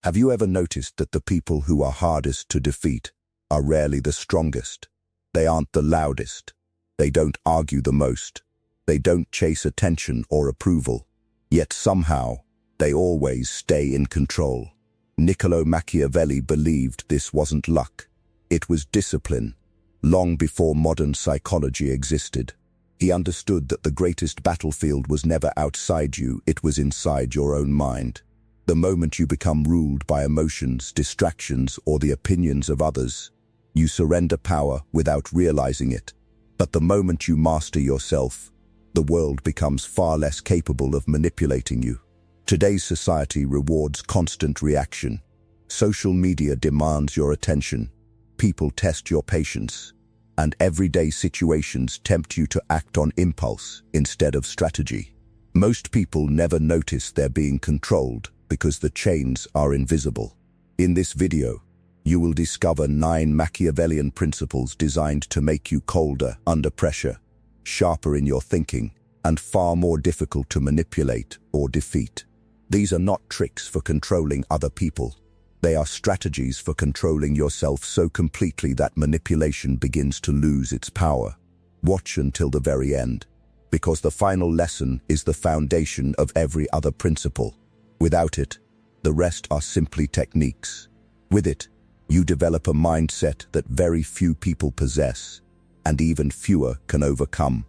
Have you ever noticed that the people who are hardest to defeat are rarely the strongest? They aren't the loudest. They don't argue the most. They don't chase attention or approval. Yet somehow, they always stay in control. Niccolò Machiavelli believed this wasn't luck. It was discipline. Long before modern psychology existed, he understood that the greatest battlefield was never outside you, it was inside your own mind. The moment you become ruled by emotions, distractions, or the opinions of others, you surrender power without realizing it. But the moment you master yourself, the world becomes far less capable of manipulating you. Today's society rewards constant reaction. Social media demands your attention. People test your patience. And everyday situations tempt you to act on impulse instead of strategy. Most people never notice they're being controlled because the chains are invisible. In this video, you will discover 9 Machiavellian principles designed to make you colder under pressure, sharper in your thinking, and far more difficult to manipulate or defeat. These are not tricks for controlling other people. They are strategies for controlling yourself so completely that manipulation begins to lose its power. Watch until the very end, because the final lesson is the foundation of every other principle. Without it, the rest are simply techniques. With it, you develop a mindset that very few people possess, and even fewer can overcome.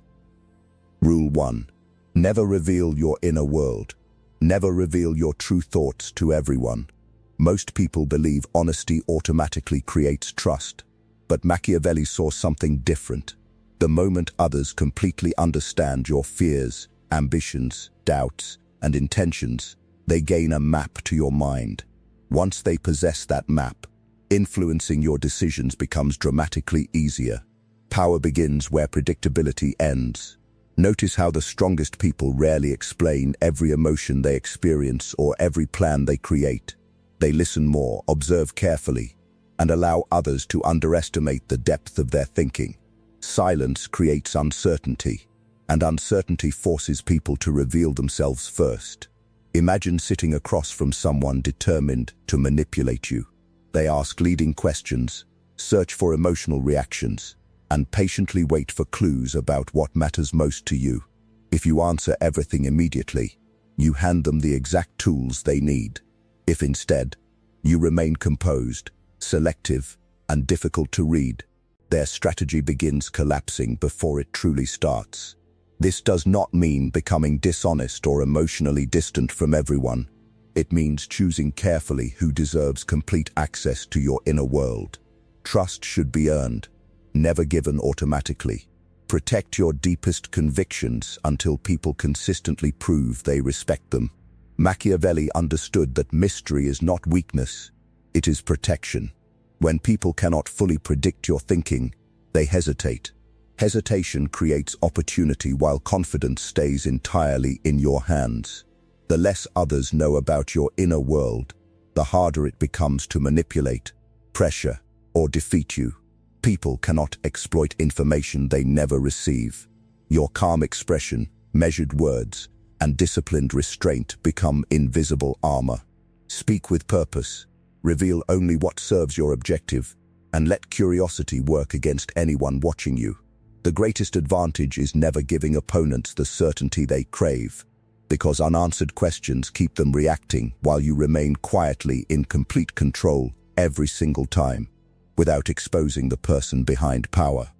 Rule 1. Never reveal your inner world. Never reveal your true thoughts to everyone. Most people believe honesty automatically creates trust, but Machiavelli saw something different. The moment others completely understand your fears, ambitions, doubts, and intentions, they gain a map to your mind. Once they possess that map, influencing your decisions becomes dramatically easier. Power begins where predictability ends. Notice how the strongest people rarely explain every emotion they experience or every plan they create. They listen more, observe carefully, and allow others to underestimate the depth of their thinking. Silence creates uncertainty, and uncertainty forces people to reveal themselves first. Imagine sitting across from someone determined to manipulate you. They ask leading questions, search for emotional reactions, and patiently wait for clues about what matters most to you. If you answer everything immediately, you hand them the exact tools they need. If instead, you remain composed, selective, and difficult to read, their strategy begins collapsing before it truly starts. This does not mean becoming dishonest or emotionally distant from everyone. It means choosing carefully who deserves complete access to your inner world. Trust should be earned, never given automatically. Protect your deepest convictions until people consistently prove they respect them. Machiavelli understood that mystery is not weakness, it is protection. When people cannot fully predict your thinking, they hesitate. Hesitation creates opportunity while confidence stays entirely in your hands. The less others know about your inner world, the harder it becomes to manipulate, pressure, or defeat you. People cannot exploit information they never receive. Your calm expression, measured words, and disciplined restraint become invisible armor. Speak with purpose, reveal only what serves your objective, and let curiosity work against anyone watching you. The greatest advantage is never giving opponents the certainty they crave, because unanswered questions keep them reacting while you remain quietly in complete control every single time, without exposing the person behind power.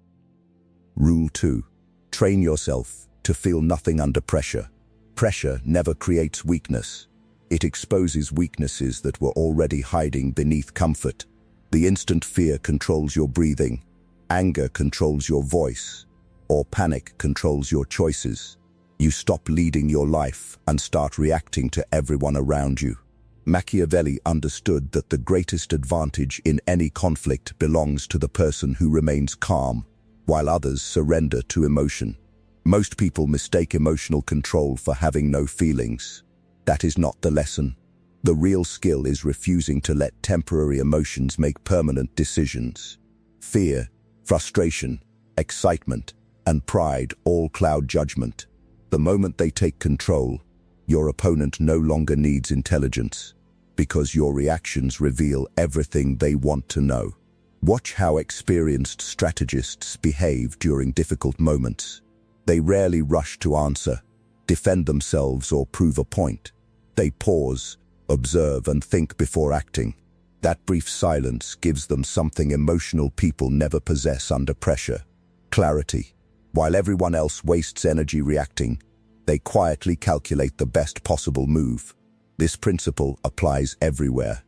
Rule 2. Train yourself to feel nothing under pressure. Pressure never creates weakness. It exposes weaknesses that were already hiding beneath comfort. The instant fear controls your breathing, anger controls your voice, or panic controls your choices. You stop leading your life and start reacting to everyone around you. Machiavelli understood that the greatest advantage in any conflict belongs to the person who remains calm, while others surrender to emotion. Most people mistake emotional control for having no feelings. That is not the lesson. The real skill is refusing to let temporary emotions make permanent decisions. Fear, frustration, excitement, and pride all cloud judgment. The moment they take control, your opponent no longer needs intelligence. because your reactions reveal everything they want to know. Watch how experienced strategists behave during difficult moments. They rarely rush to answer, defend themselves, or prove a point. They pause, observe, and think before acting. That brief silence gives them something emotional people never possess under pressure: clarity. While everyone else wastes energy reacting, they quietly calculate the best possible move. This principle applies everywhere.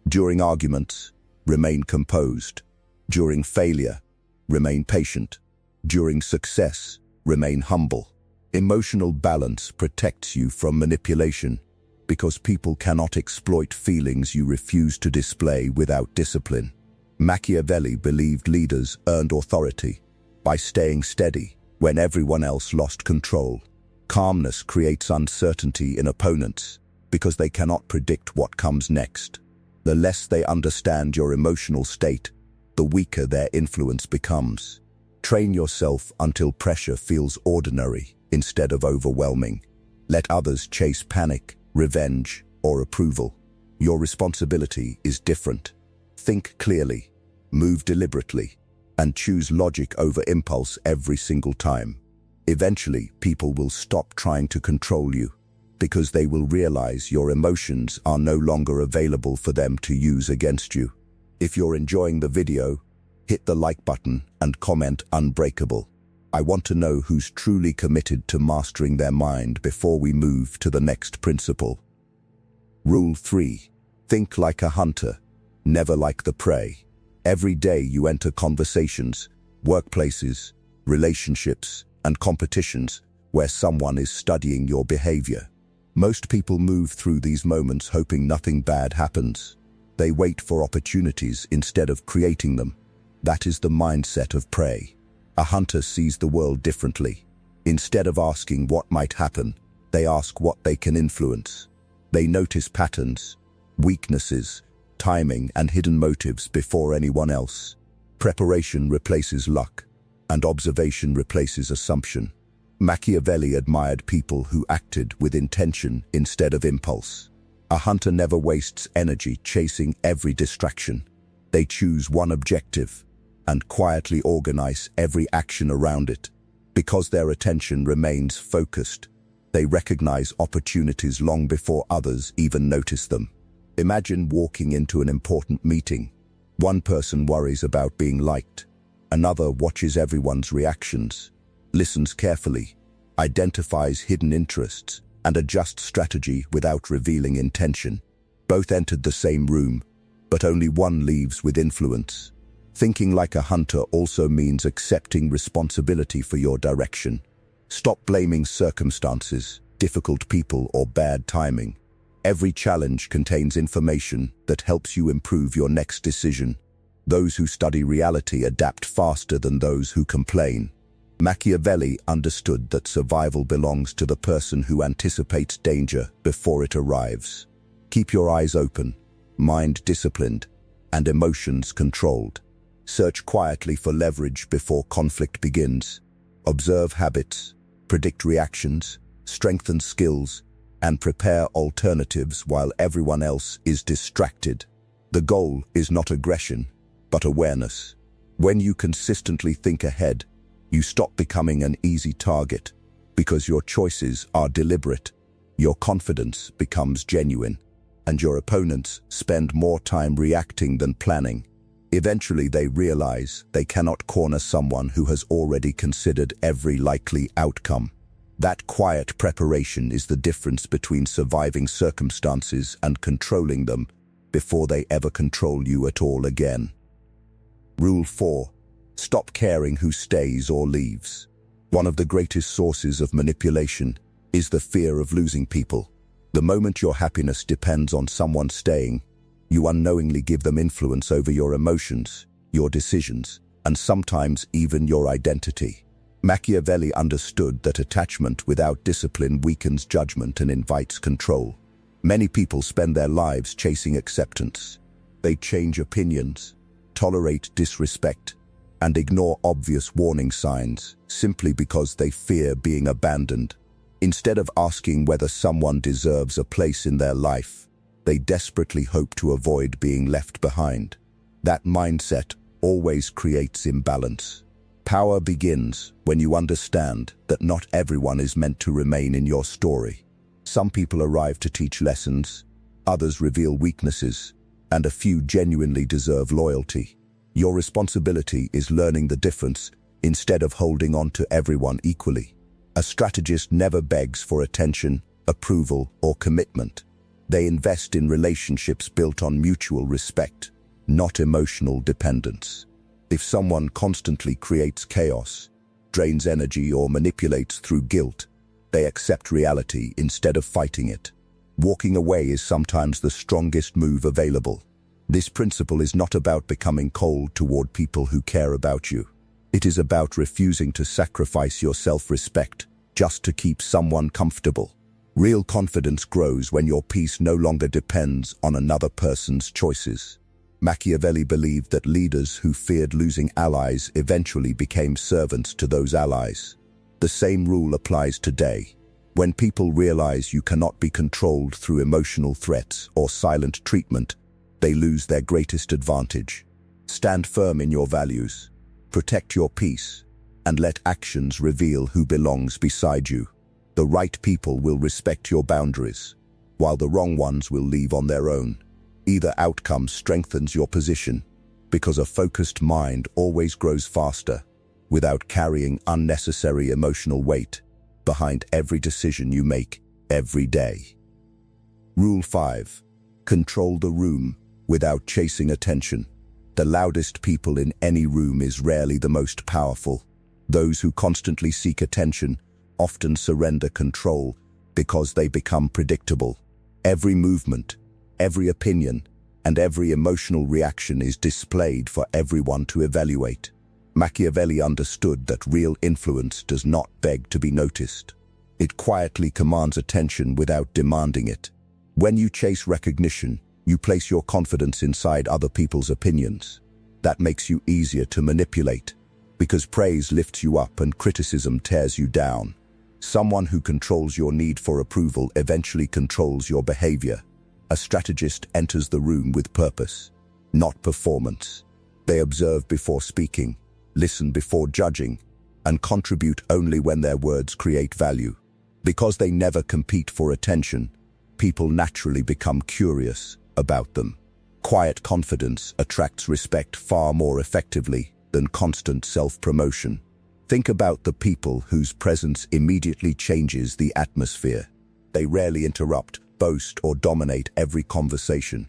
During arguments, remain composed. During failure, remain patient. During success, remain humble. Emotional balance protects you from manipulation, because people cannot exploit feelings you refuse to display without discipline. Machiavelli believed leaders earned authority by staying steady when everyone else lost control. Calmness creates uncertainty in opponents because they cannot predict what comes next. The less they understand your emotional state, the weaker their influence becomes. Train yourself until pressure feels ordinary instead of overwhelming. Let others chase panic, revenge, or approval. Your responsibility is different. Think clearly, move deliberately, and choose logic over impulse every single time. Eventually, people will stop trying to control you because they will realize your emotions are no longer available for them to use against you. If you're enjoying the video, hit the like button and comment "Unbreakable." I want to know who's truly committed to mastering their mind before we move to the next principle. Rule 3. Think like a hunter, never like the prey. Every day you enter conversations, workplaces, relationships, and competitions where someone is studying your behavior. Most people move through these moments hoping nothing bad happens. They wait for opportunities instead of creating them. That is the mindset of prey. A hunter sees the world differently. Instead of asking what might happen, they ask what they can influence. They notice patterns, weaknesses, timing, and hidden motives before anyone else. Preparation replaces luck, and observation replaces assumption. Machiavelli admired people who acted with intention instead of impulse. A hunter never wastes energy chasing every distraction. They choose one objective and quietly organize every action around it. Because their attention remains focused, they recognize opportunities long before others even notice them. Imagine walking into an important meeting. One person worries about being liked. Another watches everyone's reactions, listens carefully, identifies hidden interests, and adjusts strategy without revealing intention. Both entered the same room, but only one leaves with influence. Thinking like a hunter also means accepting responsibility for your direction. Stop blaming circumstances, difficult people, or bad timing. Every challenge contains information that helps you improve your next decision. Those who study reality adapt faster than those who complain. Machiavelli understood that survival belongs to the person who anticipates danger before it arrives. Keep your eyes open, mind disciplined, and emotions controlled. Search quietly for leverage before conflict begins. Observe habits, predict reactions, strengthen skills, and prepare alternatives while everyone else is distracted. The goal is not aggression, but awareness. When you consistently think ahead, you stop becoming an easy target because your choices are deliberate. Your confidence becomes genuine, and your opponents spend more time reacting than planning. Eventually, they realize they cannot corner someone who has already considered every likely outcome. That quiet preparation is the difference between surviving circumstances and controlling them before they ever control you at all again. Rule 4. Stop caring who stays or leaves. One of the greatest sources of manipulation is the fear of losing people. The moment your happiness depends on someone staying, you unknowingly give them influence over your emotions, your decisions, and sometimes even your identity. Machiavelli understood that attachment without discipline weakens judgment and invites control. Many people spend their lives chasing acceptance. They change opinions, tolerate disrespect, and ignore obvious warning signs simply because they fear being abandoned. Instead of asking whether someone deserves a place in their life, They desperately hope to avoid being left behind. That mindset always creates imbalance. Power begins when you understand that not everyone is meant to remain in your story. Some people arrive to teach lessons, others reveal weaknesses, and a few genuinely deserve loyalty. Your responsibility is learning the difference instead of holding on to everyone equally. A strategist never begs for attention, approval, or commitment. They invest in relationships built on mutual respect, not emotional dependence. If someone constantly creates chaos, drains energy, or manipulates through guilt, they accept reality instead of fighting it. Walking away is sometimes the strongest move available. This principle is not about becoming cold toward people who care about you. It is about refusing to sacrifice your self-respect just to keep someone comfortable. Real confidence grows when your peace no longer depends on another person's choices. Machiavelli believed that leaders who feared losing allies eventually became servants to those allies. The same rule applies today. When people realize you cannot be controlled through emotional threats or silent treatment, they lose their greatest advantage. Stand firm in your values, protect your peace, and let actions reveal who belongs beside you. The right people will respect your boundaries, while the wrong ones will leave on their own. Either outcome strengthens your position, because a focused mind always grows faster, without carrying unnecessary emotional weight behind every decision you make every day. Rule 5. Control the room without chasing attention. The loudest people in any room is rarely the most powerful. Those who constantly seek attention often surrender control because they become predictable. Every movement, every opinion, and every emotional reaction is displayed for everyone to evaluate. Machiavelli understood that real influence does not beg to be noticed. It quietly commands attention without demanding it. When you chase recognition, you place your confidence inside other people's opinions. That makes you easier to manipulate, because praise lifts you up and criticism tears you down. Someone who controls your need for approval eventually controls your behavior. A strategist enters the room with purpose, not performance. They observe before speaking, listen before judging, and contribute only when their words create value. Because they never compete for attention, people naturally become curious about them. Quiet confidence attracts respect far more effectively than constant self-promotion. Think about the people whose presence immediately changes the atmosphere. They rarely interrupt, boast, or dominate every conversation.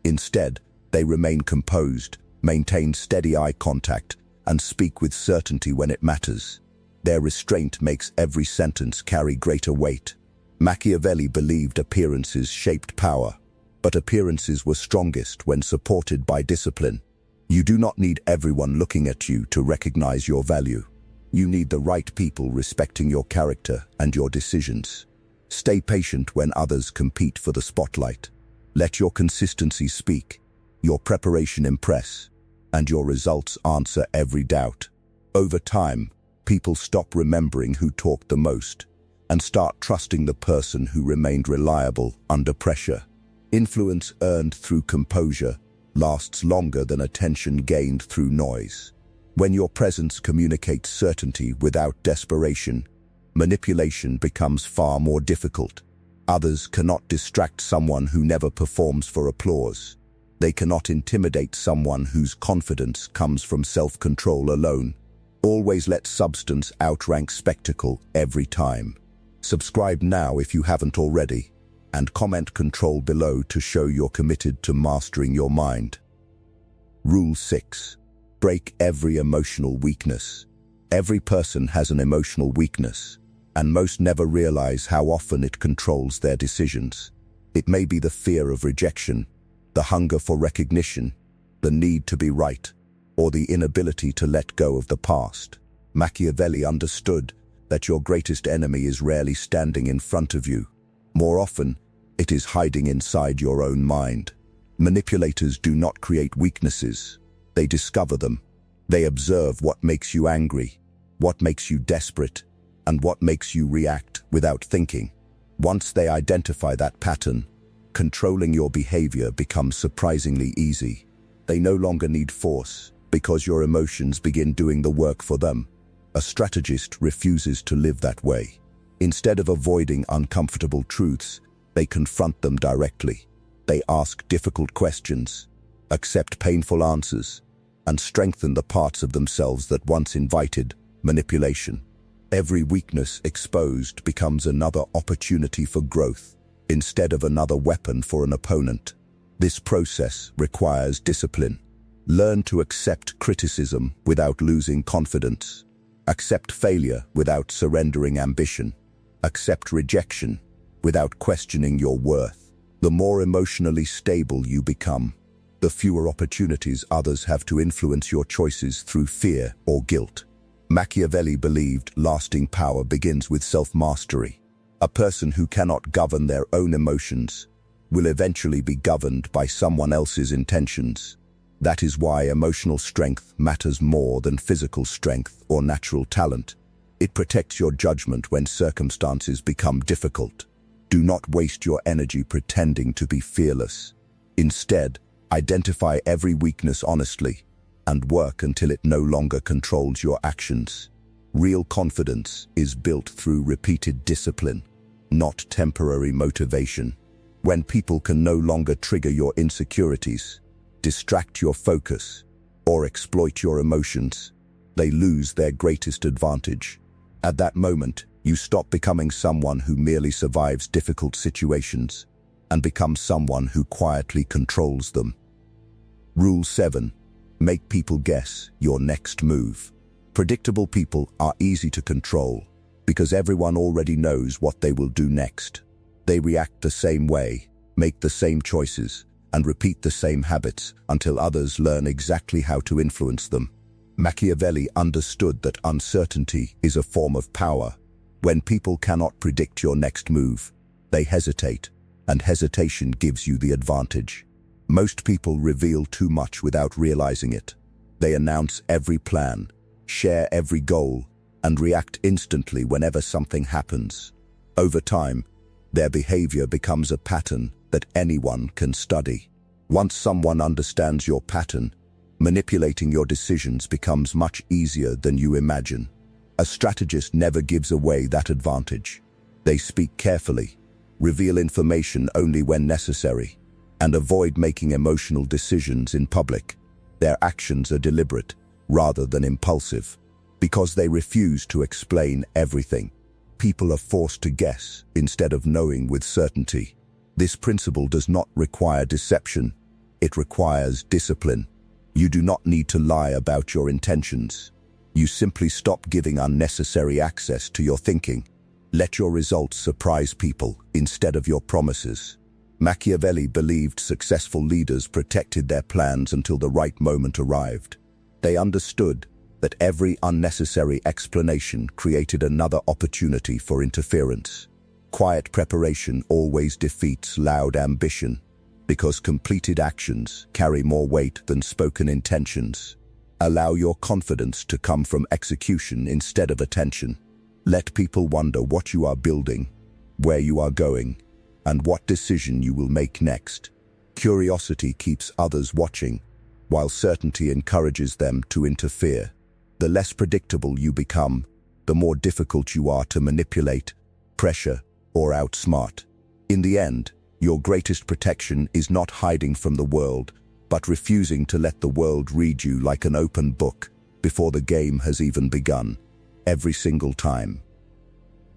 Instead, they remain composed, maintain steady eye contact, and speak with certainty when it matters. Their restraint makes every sentence carry greater weight. Machiavelli believed appearances shaped power, but appearances were strongest when supported by discipline. You do not need everyone looking at you to recognize your value. You need the right people respecting your character and your decisions. Stay patient when others compete for the spotlight. Let your consistency speak, your preparation impress, and your results answer every doubt. Over time, people stop remembering who talked the most and start trusting the person who remained reliable under pressure. Influence earned through composure lasts longer than attention gained through noise. When your presence communicates certainty without desperation, manipulation becomes far more difficult. Others cannot distract someone who never performs for applause. They cannot intimidate someone whose confidence comes from self-control alone. Always let substance outrank spectacle every time. Subscribe now if you haven't already, and comment control below to show you're committed to mastering your mind. Rule 6. Break every emotional weakness. Every person has an emotional weakness, and most never realize how often it controls their decisions. It may be the fear of rejection, the hunger for recognition, the need to be right, or the inability to let go of the past. Machiavelli understood that your greatest enemy is rarely standing in front of you. More often, it is hiding inside your own mind. Manipulators do not create weaknesses. They discover them. They observe what makes you angry, what makes you desperate, and what makes you react without thinking. Once they identify that pattern, controlling your behavior becomes surprisingly easy. They no longer need force, because your emotions begin doing the work for them. A strategist refuses to live that way. Instead of avoiding uncomfortable truths, they confront them directly. They ask difficult questions, accept painful answers, and strengthen the parts of themselves that once invited manipulation. Every weakness exposed becomes another opportunity for growth, instead of another weapon for an opponent. This process requires discipline. Learn to accept criticism without losing confidence. Accept failure without surrendering ambition. Accept rejection without questioning your worth. The more emotionally stable you become, the fewer opportunities others have to influence your choices through fear or guilt. Machiavelli believed lasting power begins with self-mastery. A person who cannot govern their own emotions will eventually be governed by someone else's intentions. That is why emotional strength matters more than physical strength or natural talent. It protects your judgment when circumstances become difficult. Do not waste your energy pretending to be fearless. Instead, identify every weakness honestly and work until it no longer controls your actions. Real confidence is built through repeated discipline, not temporary motivation. When people can no longer trigger your insecurities, distract your focus, or exploit your emotions, they lose their greatest advantage. At that moment, you stop becoming someone who merely survives difficult situations and become someone who quietly controls them. Rule 7. Make people guess your next move. Predictable people are easy to control because everyone already knows what they will do next. They react the same way, make the same choices, and repeat the same habits until others learn exactly how to influence them. Machiavelli understood that uncertainty is a form of power. When people cannot predict your next move, they hesitate, and hesitation gives you the advantage. Most people reveal too much without realizing it. They announce every plan, share every goal, and react instantly whenever something happens. Over time, their behavior becomes a pattern that anyone can study. Once someone understands your pattern, manipulating your decisions becomes much easier than you imagine. A strategist never gives away that advantage. They speak carefully, reveal information only when necessary, and avoid making emotional decisions in public. Their actions are deliberate, rather than impulsive. Because they refuse to explain everything, people are forced to guess instead of knowing with certainty. This principle does not require deception, it requires discipline. You do not need to lie about your intentions. You simply stop giving unnecessary access to your thinking. Let your results surprise people instead of your promises. Machiavelli believed successful leaders protected their plans until the right moment arrived. They understood that every unnecessary explanation created another opportunity for interference. Quiet preparation always defeats loud ambition, because completed actions carry more weight than spoken intentions. Allow your confidence to come from execution instead of attention. Let people wonder what you are building, where you are going, and what decision you will make next. Curiosity keeps others watching, while certainty encourages them to interfere. The less predictable you become, the more difficult you are to manipulate, pressure, or outsmart. In the end, your greatest protection is not hiding from the world, but refusing to let the world read you like an open book before the game has even begun, every single time.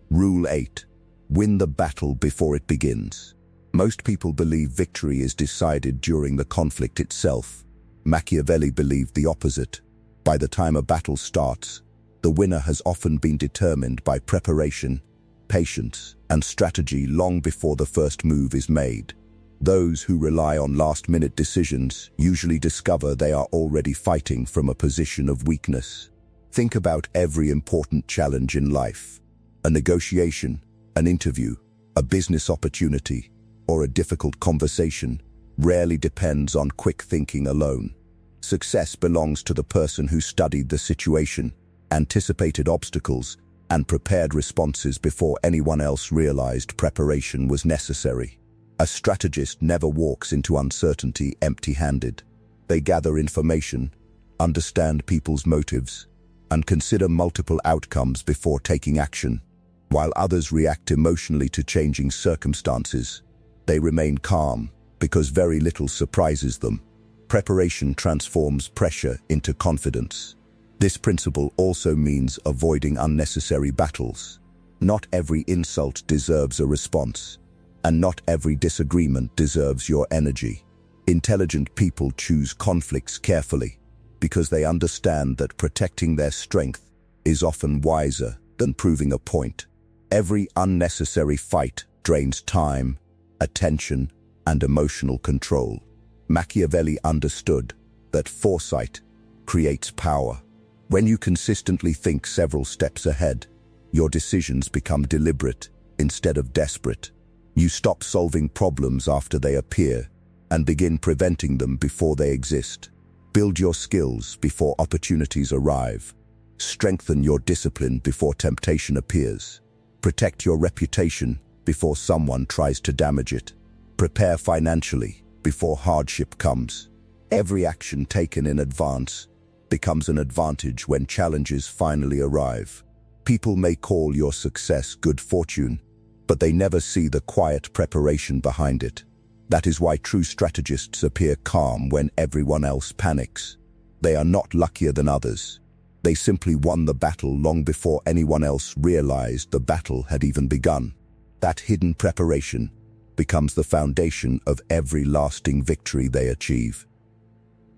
Rule 8. Win the battle before it begins. Most people believe victory is decided during the conflict itself. Machiavelli believed the opposite. By the time a battle starts, the winner has often been determined by preparation, patience, and strategy long before the first move is made. Those who rely on last-minute decisions usually discover they are already fighting from a position of weakness. Think about every important challenge in life. A negotiation, an interview, a business opportunity, or a difficult conversation rarely depends on quick thinking alone. Success belongs to the person who studied the situation, anticipated obstacles, and prepared responses before anyone else realized preparation was necessary. A strategist never walks into uncertainty empty-handed. They gather information, understand people's motives, and consider multiple outcomes before taking action. While others react emotionally to changing circumstances, they remain calm because very little surprises them. Preparation transforms pressure into confidence. This principle also means avoiding unnecessary battles. Not every insult deserves a response, and not every disagreement deserves your energy. Intelligent people choose conflicts carefully because they understand that protecting their strength is often wiser than proving a point. Every unnecessary fight drains time, attention, and emotional control. Machiavelli understood that foresight creates power. When you consistently think several steps ahead, your decisions become deliberate instead of desperate. You stop solving problems after they appear and begin preventing them before they exist. Build your skills before opportunities arrive. Strengthen your discipline before temptation appears. Protect your reputation before someone tries to damage it. Prepare financially before hardship comes. Every action taken in advance becomes an advantage when challenges finally arrive. People may call your success good fortune, but they never see the quiet preparation behind it. That is why true strategists appear calm when everyone else panics. They are not luckier than others. They simply won the battle long before anyone else realized the battle had even begun. That hidden preparation becomes the foundation of every lasting victory they achieve.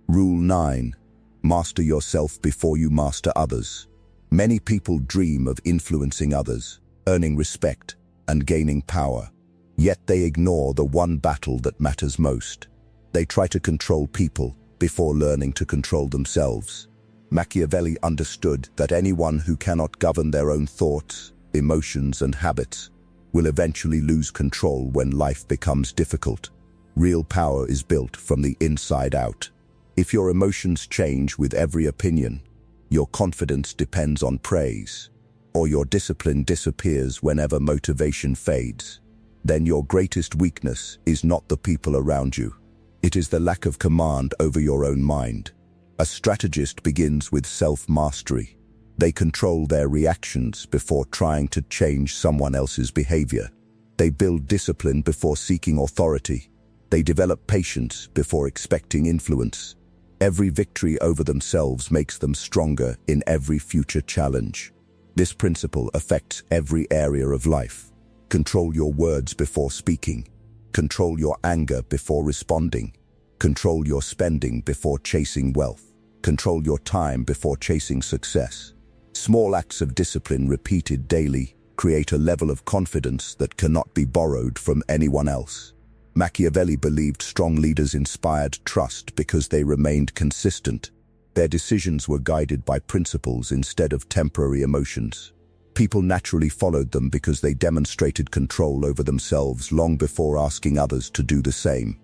Rule 9. Master yourself before you master others. Many people dream of influencing others, earning respect, and gaining power. Yet they ignore the one battle that matters most. They try to control people before learning to control themselves. Machiavelli understood that anyone who cannot govern their own thoughts, emotions, and habits will eventually lose control when life becomes difficult. Real power is built from the inside out. If your emotions change with every opinion, your confidence depends on praise, or your discipline disappears whenever motivation fades, then your greatest weakness is not the people around you. It is the lack of command over your own mind. A strategist begins with self-mastery. They control their reactions before trying to change someone else's behavior. They build discipline before seeking authority. They develop patience before expecting influence. Every victory over themselves makes them stronger in every future challenge. This principle affects every area of life. Control your words before speaking. Control your anger before responding. Control your spending before chasing wealth. Control your time before chasing success. Small acts of discipline repeated daily create a level of confidence that cannot be borrowed from anyone else. Machiavelli believed strong leaders inspired trust because they remained consistent. Their decisions were guided by principles instead of temporary emotions. People naturally followed them because they demonstrated control over themselves long before asking others to do the same.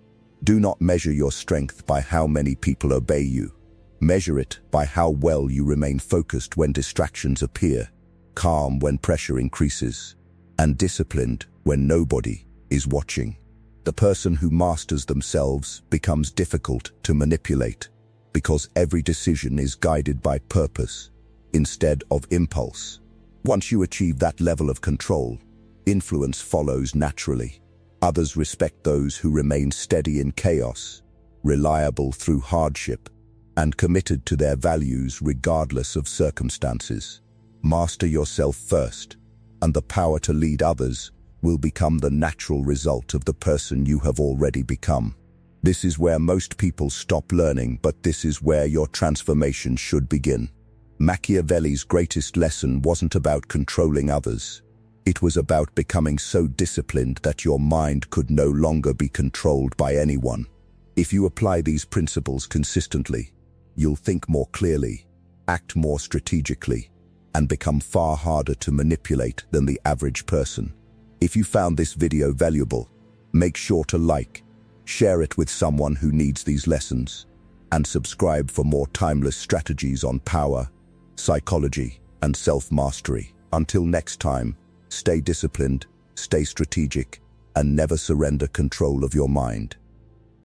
Do not measure your strength by how many people obey you. Measure it by how well you remain focused when distractions appear, calm when pressure increases, and disciplined when nobody is watching. The person who masters themselves becomes difficult to manipulate because every decision is guided by purpose instead of impulse. Once you achieve that level of control, influence follows naturally. Others respect those who remain steady in chaos, reliable through hardship, and committed to their values regardless of circumstances. Master yourself first, and the power to lead others will become the natural result of the person you have already become. This is where most people stop learning, but this is where your transformation should begin. Machiavelli's greatest lesson wasn't about controlling others. It was about becoming so disciplined that your mind could no longer be controlled by anyone. If you apply these principles consistently, you'll think more clearly, act more strategically, and become far harder to manipulate than the average person. If you found this video valuable, make sure to like, share it with someone who needs these lessons, and subscribe for more timeless strategies on power, psychology, and self-mastery. Until next time, stay disciplined, stay strategic, and never surrender control of your mind.